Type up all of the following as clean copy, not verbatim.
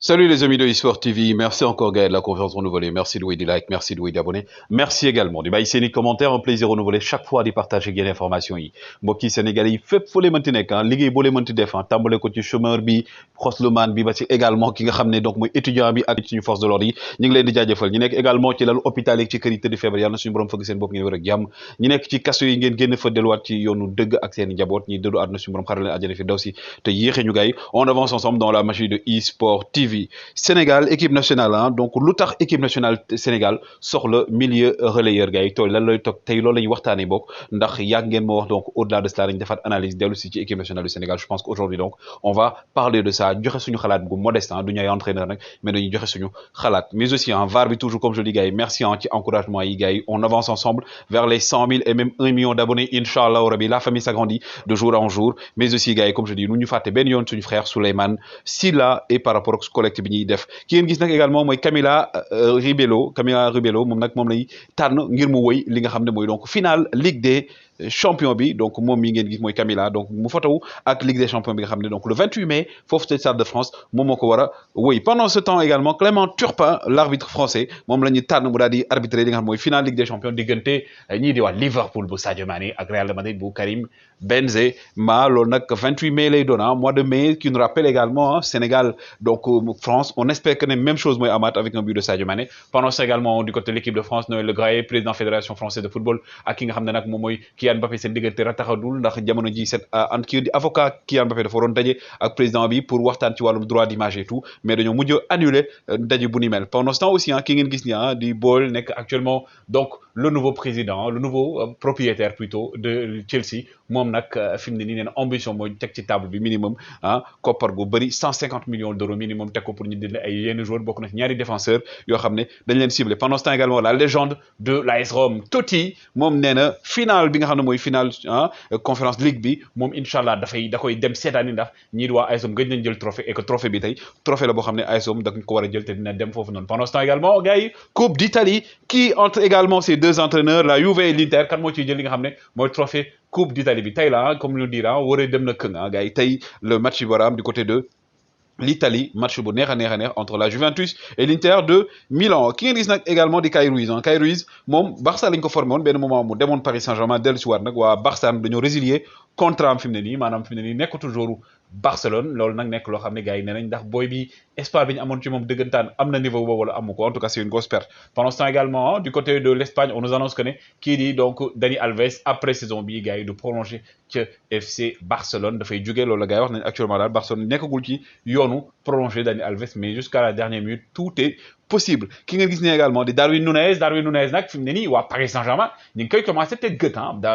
Salut les amis de eSport TV, merci encore Gaël de la confiance renouvelée, merci de louer des likes, merci de louer d'abonner, merci également di bàyyi seeni commentaire un plaisir renouvelé chaque fois di partager ak yéen information yi mbokki Sénégal yi fépp fu leen mënti nekk ah liggéey boo leen mënti def ah tàmbale ko ci chômeur bi xoslumaan bi ba ci également ki nga xam ne donc mooy étudiant bi ak suñu force de l'ordre yi ñu ngi leen di jaajëfal ñi nekk également ci lalu hôpital yi ci kër yi tëdd feebar yàlla na suñu borom fëgg seen bopp ngeen wér ak jàmm ñi nekk ci kaso yi ngeen génn fa delluwaat ci yoonu dëgg ak seen njaboot ñi dëddu àdduna suñu borom xaral leen àjjana fi daw si te yéexee ñu gars yi on avance ensemble dans la magie de eSport TV Sénégal équipe nationale ah donc lu tax équipe nationale Sénégal soxla milieu relayeur gars yi tooy lan lay toog tey loolu la ñuy waxtaanee bokk ndax yàgg ngeen ma wax donc au-delà de cela dañu defaat analyse dellu si ci équipe nationale du Sénégal je pense qu'aujourd'hui donc on va parler de ça joxe suñu xalaat bu modeste ah du ñu ay entraîneur nag mais dañuy joxe suñu xalaat mais aussi en VAR bi toujours comme je dis gars yi merci ah ci encouragement yi gars yi on avance ensemble vers les 100 000 et même 1 million d'abonnés inchallah rabi la famille s'agrandit de jour en jour mais aussi gars yi comme je dis nu ñu fàtte benn yoon suñu frère Souleymane Sylla et par rapport ak collecte bi ñuy def ki ngeen gis nag également mooy Camila Ribello moom nag moom lay tànn ngir mu woy li nga xam ne mooy donc finale Ligue des champions bi donc moom mi ngeen gis mooy Camila donc mu fotow ak Ligue des champions bi nga xam ne donc le 28 mai foofu ci Stade de France moom moo ko war a woy pendant ce temps également Clément Turpin l'arbitre français moom la ñu tànn mu daal di arbitrer li nga xam mooy finale Ligue des champions diggante ñii di waa Liverpool bu Sadio Mané ak Real de Madrid bu Karim Benzema loolu nag 28 mai lay doon mois de mai qui nous rappelle également Sénégal donc France on espère que ne même chose mooy amaat avec un but de Sadio Mané pendant ce également du côté de l'équipe de France Noël Le Graët président fédération française de football ak ki nga xam ne nag moom mooy Kylian Mbappé seen diggante rataxadul ndax jamono ji set kii di avocat Kylian Mbappé dafa waroon daje ak président bi pour waxtaan ci wàllum droit d'image et tout mais dañoo mujj annuler daje bu ni mel pendant ce temps aussi ki ngeen gis ni di Ball nekk actuellement donc le nouveau président le nouveau propriétaire plutôt de Chelsea moom nag fi mu ne nii nee na ambition mooy teg ci table bi minimum koppar gu bëri 150 millions d'euros minimum teg ko pour ñu dindi ay yenn joueurs bokk na ci ñaari défenseurs yoo xam ne dañ leen ciblé pendant ce temps également la légende de l'AS Rome Totti moom nee na finale bi nga xam ne mooy finale conférence ligue bi moom incha allah da koy dem seetaani ndax ñii di waa AS Rome gëj nañ jël trophée et que trophée bi tey trophée la boo xam ne AS Rome da ko war a jël te dina dem foofu noonu pendant ce temps également gars yi Coupe d'Italie qui entre également ces deux entraîneurs la Juve et l'Inter kan moo ciy jël li nga xam ne mooy trophée Coupe d'Italie bi tey la comme le dira waree dem na këng gars yi tey le match bi war a am du côté de l'Italie match bu neex a neex entre la Juventus et l'Inter de Milan ki ngeen gis nag également di Kai Ruiz Kai Ruiz moom Barça lañ ko formé woon benn moment mu demoon Paris Saint-Germain dellu si waat nag waa Barça dañoo résilier contrat am fi mu ne nii maanaam fi mu ne nii nekkatul joueur Barcelone loolu nag nekk loo xam ne gars yi nee nañ ndax booy bi espoir bi ñu amoon ci moom dëggantaan am na niveau boobu wala amu ko en tout cas c'est une grosse perte pendant ce temps également du côté de l'Espagne on nous annonce que ne kii di donc Dani Alves après saison bi gars yi du prolonger ca FC Barcelone dafay jóge loolu la gars yi wax nañ actuellement daal Barcelone nekkagul ci yoonu prolonger Dani Alves mais jusqu'à la dernière minute tout est possible ki nga gis ne également di Darwin Núñez nag fi mu ne nii waa Paris Saint-Germain ñu ngi koy commencé teg gët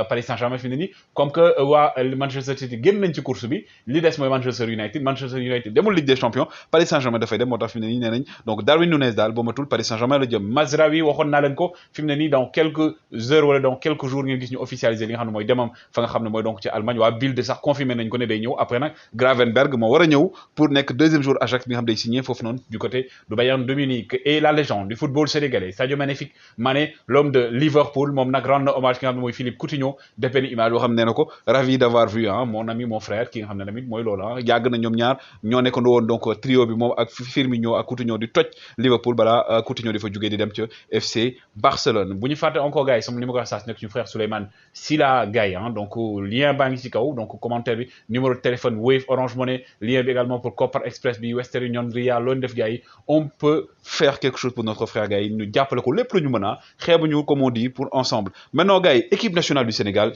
Paris Saint-Germain fi mu ne nii comme que waa Manchester City génn nañ ci course bi li des mooy Manchester United demul Ligue des Champions Paris Saint-Germain dafay dem moo tax fi mu ne nii nee nañ donc Darwin Núñez daal boo matul Paris Saint-Germain la jëm Mazraoui waxoon naa leen ko fi mu ne nii dans quelques heures wala dans quelques jours ngeen gis ñu officialiser li nga xam ne mooy demam fa nga xam ne mooy donc ci Allemagne waa Bild sax confirmé nañ ko ne day ñëw après nag Gravenberg moo war a ñëw pour nekk deuxième jour Ajax bi nga xam day signé foofu noonu du côté du Bayern de Munich et la légende du football sénégalais Sadio Magnifique Mané l'homme de Liverpool moom nag rend hommage ki nga xam ne mooy Philippe Coutinho def benn image boo xam ne na ko ravi d'avoir vu mon ami mon frère ki nga xam ne tamit mooy loolu yàgg na ñoom ñaar ñoo nekkandoo woon donc trio bi moom ak Firmino ak Coutinho di toj Liverpool balaa Coutinho di fa jugee di dem ca FC Barcelone bu ñu fàtte encore gars yi sama numéro saa nekk suñu frère Souleymane Sylla gars yi donc lien baa ngi ci kaw donc commentaire bi numéro de téléphone Wave Orange Money lien bi également pour Kopar Express bi Western Union Ria loolu def gars yi on peut faire quelque chose pour notre frère gars yi ñu jàppale ko lépp lu ñu mën a xeebuñu comme on dit pour ensemble maintenant gars yi équipe nationale du Sénégal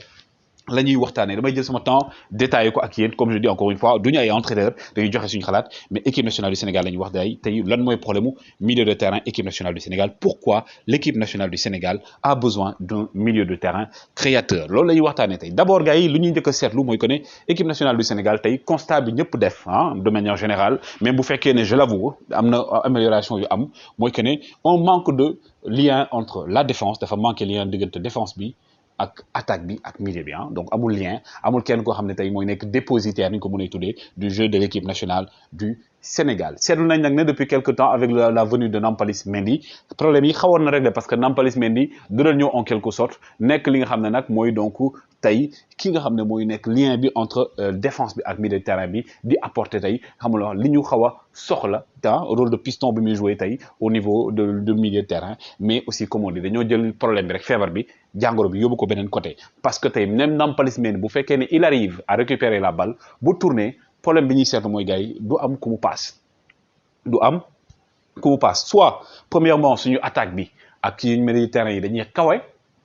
la ñuy waxtaanee damay jël sama temps détaillé ko ak yéen comme je dis encore une fois duñu ay entraîneur dañuy joxe suñu xalaat mais équipe nationale du Sénégal la ñuy wax day tey lan mooy problème mu milieu de terrain équipe nationale du Sénégal pourquoi l'équipe nationale du Sénégal a besoin d'un milieu de terrain créateur loolu la ñuy waxtaanee tey d'abord gars yi lu ñuy njëkk a seetlu mooy que ne équipe nationale du Sénégal tey constat bi ñëpp def de manière générale même bu fekkee ne je l'avoue am na amélioration yu am mooy que ne on manque de lien entre la défense dafa manqué lien diggante défense bi ak attaque bi ak milieu bi donc amul lien amul kenn koo xam ne tey mooy nekk dépositaire ni ñu ko mënee tuddee du jeu de l'équipe nationale du Sénégal seetlu nañ nag ne depuis quelque temps avec la venue de Nampalys Mendy problème yi xawoon na régler parce que Nampalys Mendy doon ñëw en quelque sorte nekk li nga xam ne nag mooy donc tey ki nga xam ne mooy nekk lien bi entre défense bi ak milieu de terrain bi di apporter tey xam nga li ñu xaw a soxla rôle de piston bi muy joué tey au niveau de milieu de terrain mais aussi comme on dit dañoo jël problème bi rek feebar bi jàngoro bi yóbbu ko beneen côté parce que tey même Nampalys Mendy bu fekkee ne il arrive à récupérer la balle bu tourner problème bi ñuy seetlu mooy gars yi du am ku mu passe du am ku mu passe soit premièrement suñu attaque bi ak ci milieu de terrain yi dañuy kawe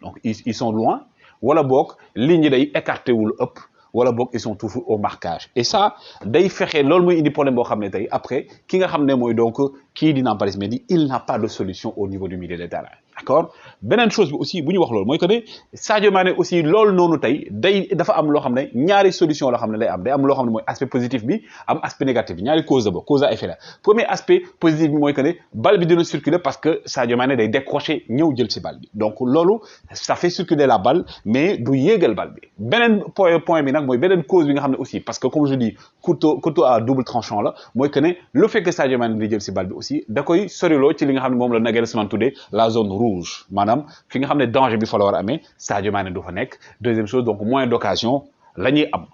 donc ils sont loin wala boog ligne yi day écarté wul ëpp wala boog ils sont toujours au marquage et ça day fexe loolu mooy indi problème boo xam ne tey après ki nga xam ne mooy donc kii di Nampalys Mendy il n'a pas de solution au niveau du milieu de terrain d'accord beneen chose bi aussi bu ñu wax loolu mooy que ne Sadio Mané aussi loolu noonu tey dafa am loo xam ne ñaari solution la xam ne day am loo xam ne mooy aspect positif bi am aspect négatif bi ñaari cause ba cause à effet la premier aspect positif bi mooy que ne balle bi dina circuler parce que Sadio Mané day décrocher ñëw jël ci balle bi donc loolu ça fait circuler la balle mais du yéegal balle bi beneen point bi nag mooy beneen cause bi nga xam ne aussi parce que comme je dis couteau à double tranchant la mooy que ne le fait que Sadio Mané di jël ci balle bi aussi da koy soriloo ci li nga xam ne moom la Nagelsmann tuddee la zone rouge maanaam fi nga xam ne danger bi fa la war a amee Sadio Mané du fa nekk deuxième chose donc moins d'occasion la ñuy am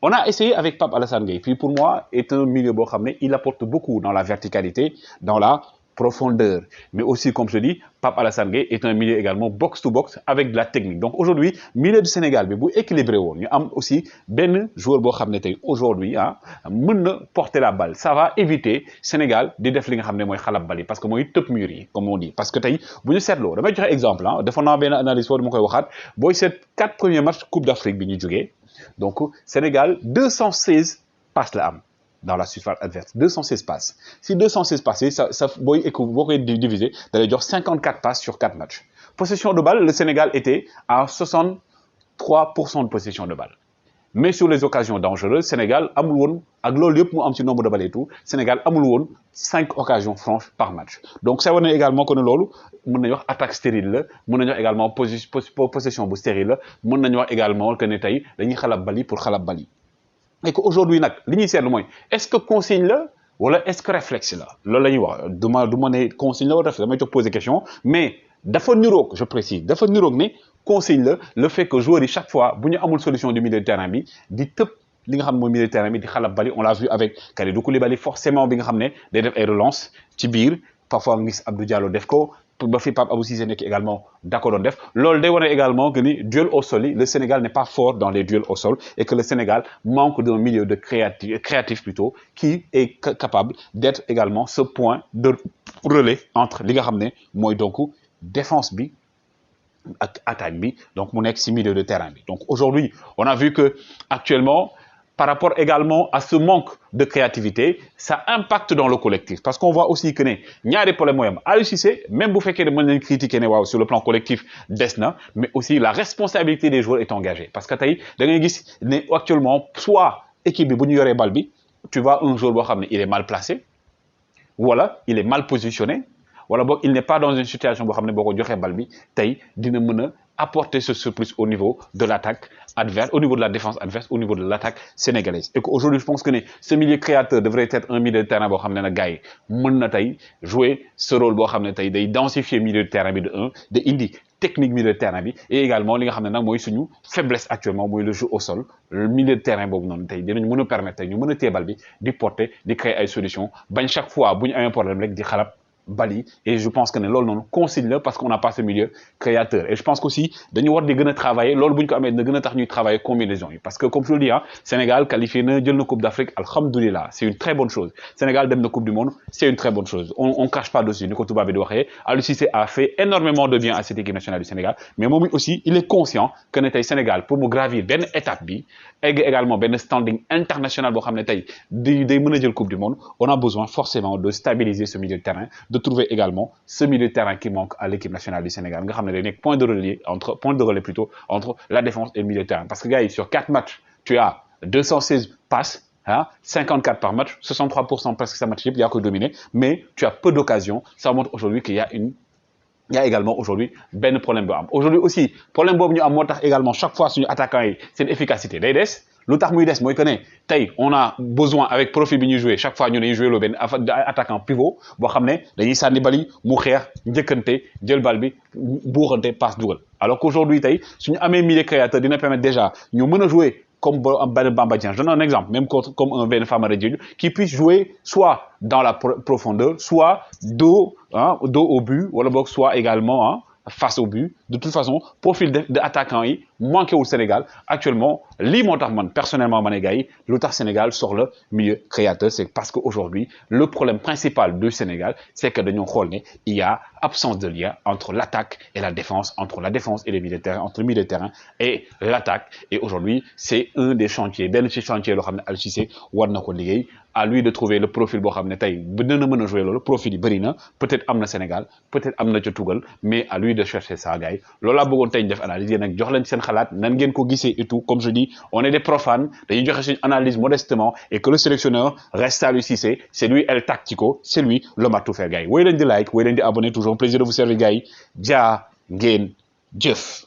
on a essayé avec Pape Alassane Gueye puis pour moi est un milieu boo xam ne il apporte beaucoup dans la verticalité dans la profondeur mais aussi comme je dis Pape Alassane Gueye est un milieu également box to box avec de la technique donc aujourd'hui milieu du Sénégal bi bu équilibré woon ñu am aussi benn joueur boo xam ne tey aujourd'hui mën na porter la balle ça va éviter Sénégal di def li nga xam ne mooy xalab bal yi parce que mooy tëb mur yi comme on dit parce que tey bu ñu seetloo damay joxe exemple defoon naa benn analyse foofu dama koy waxaat booy seet 4 premiers matchs Coupe d'Afrique bi ñu jógee donc Sénégal 216 passes la am dans la surface adverse 216 passes si 216 passes ça boo koy diviser da lay jox 54 passes sur 4 matchs possession de balle le Sénégal était à 63% de possession de balle mais sur les occasions dangereuses Sénégal amul woon ak loolu yëpp mu am ci nombre de balles et tout Sénégal amul woon 5 occasions franches par match donc ça wane également que ne loolu mën nañu wax attaque stérile la mën nañu wax également possession bu stérile la mën nañu wax également que ne tey dañuy xalab bal yi pour xalab bal yi et que aujourd'hui nag li ñuy seetlu mooy est-ce que consigne la wala est-ce que réflexe la loolu la ñuy wax du ma ne consigne la wala réflexe damay jox poser question mais dafa niroog je précise dafa niroog ne consigne la le fait que joueurs yi chaque fois bu ñu amul solution du milieu de terrain bi di tëb li nga xam mooy milieu de terrain bi di xalab bali on l'a vu avec Kalidou Koulibaly forcément bi nga xam ne day def ay relance ci biir parfois nga gis Abdou Diallo def ko ba fi Pape Abou Cissé nekk également d'accord doon def loolu day wane également que ni duel au sol yi le Sénégal n'est pas fort dans les duels au sol et que le Sénégal manque d'un milieu de créatif plutôt qui est capable d'être également ce point de relais entre li nga xam ne mooy donc défense bi ak attaque bi donc mu nekk ci milieu de terrain bi donc aujourd'hui on a vu que actuellement par rapport également à ce manque de créativité ça impacte dans le collectif parce qu'on voit aussi que ne ñaari problème mooy am Aliou Cissé même bu fekkee ne mën nañu critiquer ne waaw sur le plan collectif des na mais aussi la responsabilité des joueurs est engagée parce que tey da ngay gis ne actuellement soit équipe bi bu ñu yoree bal bi tu vois un joueur boo xam ne il est mal placé wala il est mal positionné wala boog il n'est pas dans une situation boo xam ne boo ko joxee bal bi tey dina mën a apporter ce surplus au niveau de l'attaque adverse, au niveau de la défense adverse, au niveau de l'attaque sénégalaise. Et qu'aujourd'hui, je pense que ce milieu créateur devrait être un milieu de terrain boo xam ne gars yi mën na tey jouer ce rôle boo xam ne tey day densifier milieu de terrain bi de de indi technique milieu de terrain bi et également li nga xam ne nag mooy suñu faiblesse actuellement mooy le jeu au sol le milieu de terrain boobu noonu tey dinañ mën a permettre tey ñu mën a téebal bi di porter di créer ay solutions bañ chaque fois bu ñu amee problème rek di xalab bali et je pense que ne loolu noonu consigne la parce qu'on n'a pas ce milieu créateur et je pense qu'aussi dañu war di gën a travailler loolu bu ñu ko amee dina gën a tax ñuy travailler combinaison yi parce que comme je le dis Sénégal qualifié na jël na coupe d'Afrique alhamdoulilah c'est une très bonne chose Sénégal dem na coupe du monde c'est une très bonne chose on cache pas dessus ni ko tubaab bi di waxee Aliou Cissé a fait énormément de bien à cette équipe nationale du Sénégal mais moom aussi il est conscient que ne tey Sénégal pour mu gravir benn étape bi egg également benn standing international boo xam ne tey day mën a jël coupe du monde on a besoin forcément de stabiliser ce milieu de terrain de trouver également ce milieu de terrain qui manque à l'équipe nationale du Sénégal nga xam ne day nekk point de relais plutôt entre la défense et le milieu de terrain parce que gars yi sur 4 matchs tu as 216 passes 54 par match 63% presque sa match yëpp yaa koy dominé mais tu as peu d'occasions ça montre aujourd'hui qu'il y a également aujourd'hui benn problème bu am aujourd'hui aussi problème boobu ñu am moo tax également chaque fois suñu attaquants yi seen efficacité day des lu tax muy des mooy que ne tey on a besoin avec profil bi ñuy jouer chaque fois ñu ne jouer loo benn attaquant pivot boo xam ne dañuy sànni bali mu xeex njëkkante jël bal bi buuxante passe dugal alors qu'aujourd'hui tey suñu amee milieu créateur dina permettre déjà ñu mën a jouer comme Bamba Dieng. Je donne un exemple, même comme un Ben Famara Diédhiou, qui puisse jouer soit dans la profondeur, soit dos au but, ou alors soit également face au but. De toute façon, profil d'attaquant, manqué au Sénégal. Actuellement, personnellement, l'autre Sénégal sort le milieu créateur. C'est parce qu'aujourd'hui, le problème principal du Sénégal, c'est que il y a absence de lien entre l'attaque et la défense, entre la défense et le milieu de terrain, entre le milieu de terrain et l'attaque. Et aujourd'hui, c'est un des chantiers. Ben chantier, Al Cissé, à lui de trouver le profil boo xam ne tey mën a jouer loolu profil yi bëri na peut-être am na Sénégal peut-être am na ca tugal mais à lui de chercher ça gars yi loolu laa bëggoon tey ñu def analyse yéen nag jox leen seen xalaat nan ngeen ko gisee et tout comme je dis on est des profanes dañuy joxe suñu analyse modestement et que le sélectionneur reste à lui Cissé c'est lui el tactico c'est lui l'homme à tout faire gars yi woy leen di like woy leen di abonné toujours un plaisir de vous servir gars yi jaa ngeen jëf